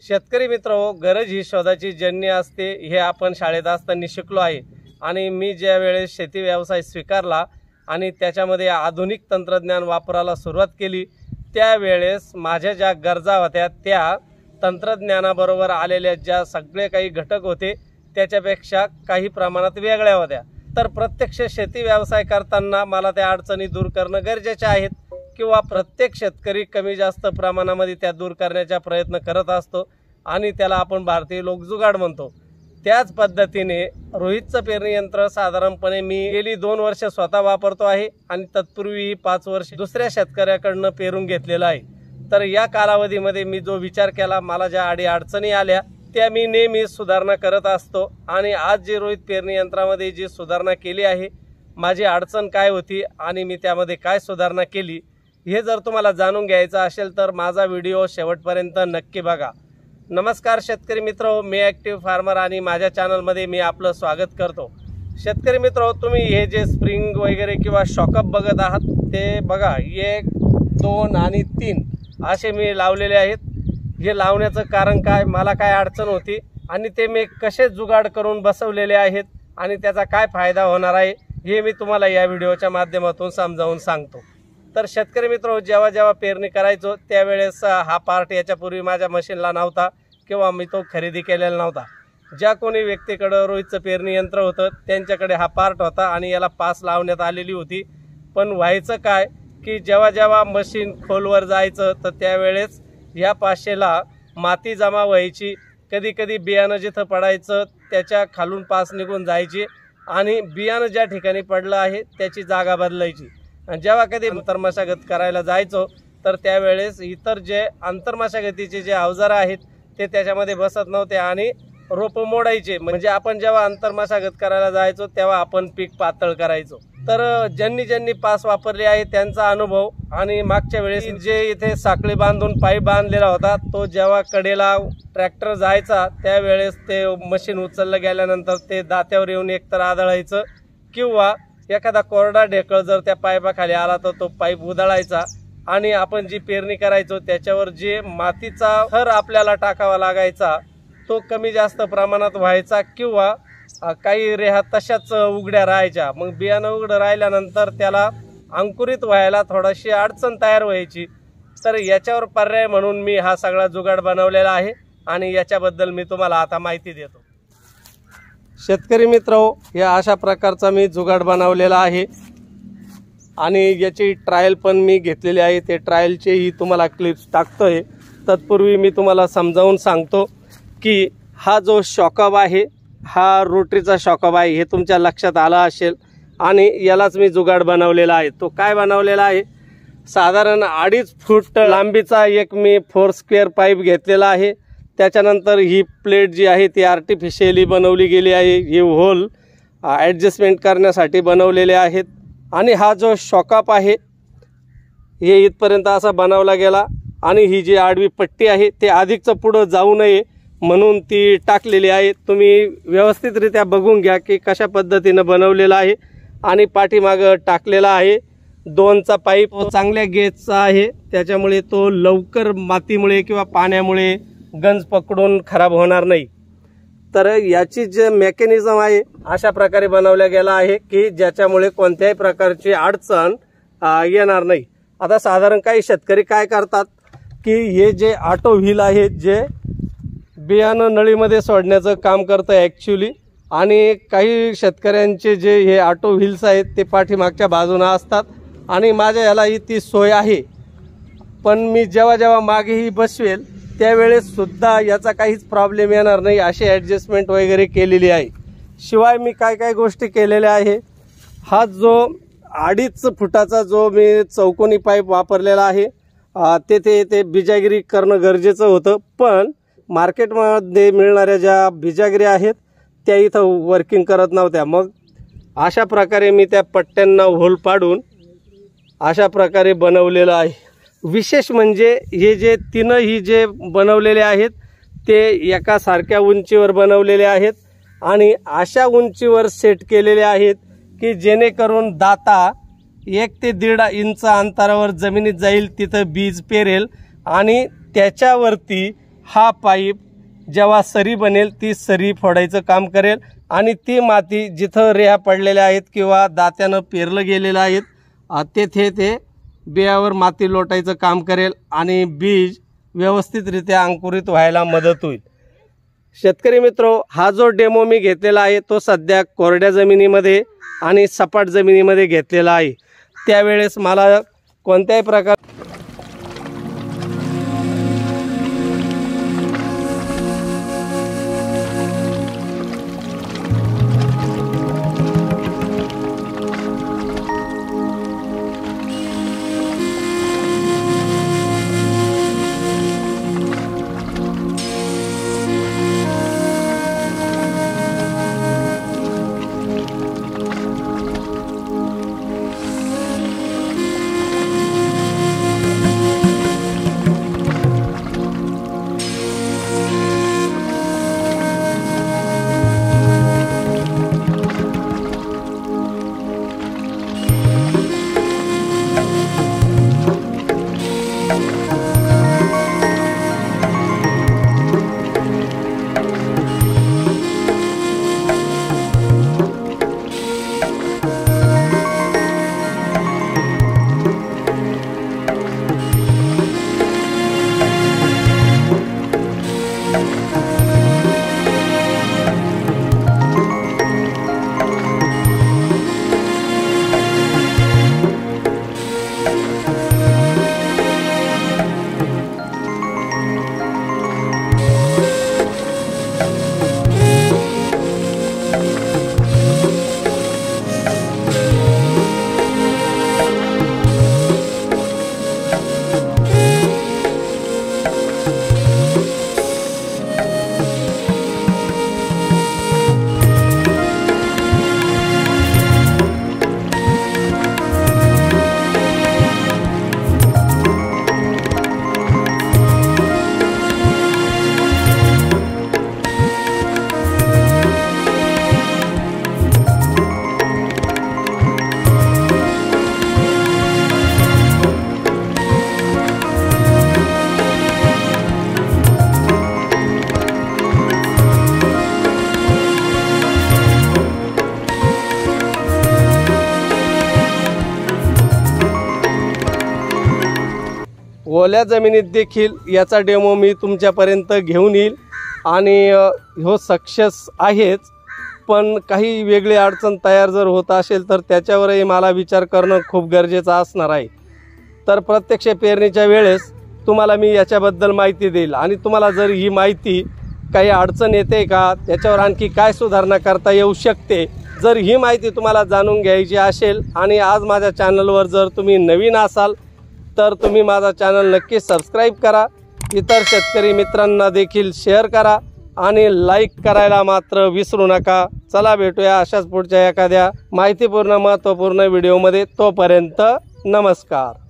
शेतकरी मित्रहो, गरज ही शोधाची जन्य असते हे आपण शाळेत असताना शिकलो आहे। आणि मी ज्या वेळेस शेती व्यवसाय स्वीकारला आणि त्याच्यामध्ये आधुनिक तंत्रज्ञान वापरायला सुरुवात केली, त्यावेळेस माझ्या ज्या गरजा होत्या त्या तंत्रज्ञानाबरोबर आलेल्या ज्या सगळे काही घटक होते त्याच्यापेक्षा काही प्रमाणात वेगळ्या होत्या। तर प्रत्यक्ष शेती व्यवसाय करताना मला त्या अडचणी दूर करणं गरजेचे आहेत किंवा प्रत्येक शेतकरी कमी जास्त प्रमाणामध्ये त्या दूर करण्याचा प्रयत्न करत असतो आणि त्याला आपण भारतीय लोक जुगाड म्हणतो। त्याच पद्धतीने रोहितचं पेरणी यंत्र साधारणपणे मी गेली 2 वर्ष स्वतः वापरतो आहे आणि तत्पूर्वी 5 वर्ष दुसऱ्या शेतकऱ्याकडून पेरून घेतलेलं आहे। तर या कालावधीमध्ये मी जो विचार केला, मला ज्या अडचणी आल्या त्या मी नेहमी सुधारणा करत असतो आणि आज जे रोहित पेरणी यंत्रामध्ये जी सुधारणा केली आहे, माझी अडचण काय होती आणि मी त्यामध्ये काय सुधारणा केली हे जर तुम्हाला जाणून घ्यायचं असेल तर माझा व्हिडिओ शेवटपर्यंत नक्की बघा। नमस्कार शेतकरी मित्र, मी ॲक्टिव्ह फार्मर आणि माझ्या चॅनलमध्ये मी आपलं स्वागत करतो। शेतकरी मित्र, तुम्ही हे जे स्प्रिंग वगैरे किंवा शॉकअप बघत आहात ते बघा, 1, 2 आणि 3 असे मी लावलेले आहेत। हे लावण्याचं कारण काय, मला काय अडचण होती आणि ते मी कसे जुगाड करून बसवलेले आहेत आणि त्याचा काय फायदा होणार आहे हे मी तुम्हाला या व्हिडिओच्या माध्यमातून समजावून सांगतो। तर शेतकरी मित्र, जेव्हा जेव्हा पेरणी करायचो त्यावेळेस हा पार्ट याच्यापूर्वी माझ्या मशीनला नव्हता किंवा मी तो खरेदी केलेला नव्हता। ज्या कोणी व्यक्तीकडे रोहितचं पेरणी यंत्र होतं त्यांच्याकडे हा पार्ट होता आणि याला पास लावण्यात आलेली होती। पण व्हायचं काय की जेव्हा जेव्हा मशीन खोलवर जायचं तर त्यावेळेस या पाशेला माती जमा व्हायची, कधी कधी बियाणं जिथं पडायचं त्याच्या खालून पास निघून जायची आणि बियाणं ज्या ठिकाणी पडलं आहे त्याची जागा बदलायची। आणि जेव्हा कधी अंतर्मशागत करायला जायचो तर त्यावेळेस इतर जे अंतर्मशागतीचे जे अवजार आहेत ते त्याच्यामध्ये बसत नव्हते आणि रोप मोडायचे। म्हणजे आपण जेव्हा अंतर्मशागत करायला जायचो तेव्हा आपण पीक पातळ करायचो। तर ज्यांनी पास वापरले आहे त्यांचा अनुभव आणि मागच्या वेळेस जे इथे साखळी बांधून पाईप बांधलेला होता तो जेव्हा कडेला ट्रॅक्टर जायचा त्यावेळेस ते मशीन उचललं गेल्यानंतर ते दात्यावर येऊन एकतर आदळायचं किंवा एखादा कोरडा ढेकळ जर त्या पाईपाखाली आला तर तो पाईप उधळायचा आणि आपण जी पेरणी करायचो त्याच्यावर जे मातीचा थर आपल्याला टाकावा लागायचा तो कमी जास्त प्रमाणात व्हायचा किंवा काही रेहा तशाच उघड्या राहायच्या। मग बियाणं उघडं राहिल्यानंतर त्याला अंकुरित व्हायला थोडीशी अडचण तयार व्हायची। तर याच्यावर पर्याय म्हणून मी हा सगळा जुगाड बनवलेला आहे आणि याच्याबद्दल मी तुम्हाला आता माहिती देतो। शेतकरी मित्रहो, या अशा प्रकारचा मी जुगाड बनवलेला आहे आणि याची ट्रायल पण मी घेतलेली आहे। ते ट्रायलचेही तुम्हाला क्लिप्स टाकतोय। तत्पूर्वी मी तुम्हाला समजावून सांगतो की हा जो शॉकअप आहे हा रोटरीचा शॉकअप आहे, हे तुमच्या लक्षात आलं असेल आणि यालाच मी जुगाड बनवलेला आहे। तो काय बनवलेला आहे, साधारण 2.5 फूट लांबीचा एक मी 4 स्क्वेअर पाईप घेतलेला आहे। त्याच्यानंतर ही प्लेट जी आहे ती आर्टिफिशियली बनवली गेली आहे, हे होल ॲडजस्टमेंट करण्यासाठी बनवलेले आहेत। आणि हा जो शॉकअप आहे हे इथपर्यंत असा बनवला गेला आणि ही जी आडवी पट्टी आहे ते अधिकचं पुढं जाऊ नये म्हणून ती टाकलेली आहे। तुम्ही व्यवस्थितरित्या बघून घ्या की कशा पद्धतीने बनवलेला आहे आणि पाठीमागं टाकलेला आहे 2चा पाईप चांगल्या गेजचा आहे, त्याच्यामुळे तो लवकर मातीमुळे किंवा पाण्यामुळे गंज पकडून खराब होणार नाही। तर याची जे मेकॅनिझम आहे अशा प्रकारे बनवला गेला आहे की ज्याच्यामुळे कोणत्याही प्रकारची अडचण येणार नाही। आता साधारण काही शेतकरी काय करतात की हे जे ऑटो व्हील आहे जे बियाणं नळीमध्ये सोडण्याचं काम करतं ॲक्च्युली, आणि काही शेतकऱ्यांचे जे हे ऑटो व्हील्स आहेत ते पाठीमागच्या बाजूने असतात आणि माझ्या यालाही ती सोय आहे। पण मी जेव्हा जेव्हा मागेही बसवेल त्यावेळेस सुद्धा याचा काहीच प्रॉब्लेम येणार नाही अशी ॲडजस्टमेंट वगैरे केलेली आहे। शिवाय मी काय गोष्टी केलेल्या आहे, हा जो 2.5 फुटाचा जो मी चौकोनी पाईप वापरलेला आहे ते बिजागिरी करणं गरजेचं होतं, पण मार्केटमध्ये मिळणाऱ्या ज्या बिजागिरी आहेत त्या इथं वर्किंग करत नव्हत्या। मग अशा प्रकारे मी त्या पट्ट्यांना होल पाडून अशा प्रकारे बनवलेलं आहे। विशेष म्हणजे हे जे तीनही जे बनवलेले आहेत ते एका सारख्या उंचीवर बनवलेले आहेत आणि अशा उंचीवर सेट केलेले आहेत की जेणेकरून दाता 1 ते 1.5 इंच अंतरावर जमिनीत जाईल, तिथं बीज पेरेल आणि त्याच्यावरती हा पाईप जेव्हा सरी बनेल ती सरी फोडायचं काम करेल आणि ती माती जिथं रेह्या पडलेल्या आहेत किंवा दात्यानं पेरलं गेलेलं आहेत तेथे ते बियावर माती लोटायचं काम करेल आणि बीज व्यवस्थितरित्या अंकुरित व्हायला मदत होईल। शेतकरी मित्रो, हा जो डेमो मी घेतलेला आहे तो सध्या कोरड्या जमिनीमध्ये आणि सपाट जमिनीमध्ये घेतलेला आहे। त्यावेळेस मला कोणत्याही प्रकार ओल्या जमिनीत देखील याचा डेमो मी तुमच्यापर्यंत घेऊन येईल आणि हो सक्सेस आहेच, पण काही वेगळी अडचण तयार जर होत असेल तर त्याच्यावरही मला विचार करणं खूप गरजेचं असणार आहे। तर प्रत्यक्ष पेरणीच्या वेळेस तुम्हाला मी याच्याबद्दल माहिती देईल आणि तुम्हाला जर ही माहिती काही अडचण येते का, त्याच्यावर आणखी काय सुधारणा करता येऊ शकते, जर ही माहिती तुम्हाला जाणून घ्यायची असेल आणि आज माझ्या चॅनलवर जर तुम्ही नवीन असाल तर तुम्ही माझा चॅनल नक्की सबस्क्राईब करा, इतर शेतकरी मित्रांना देखील शेअर करा आणि लाईक करायला मात्र विसरू नका। चला भेटूया अशाच पुढच्या एखाद्या माहितीपूर्ण महत्त्वपूर्ण व्हिडिओमध्ये। तोपर्यंत नमस्कार।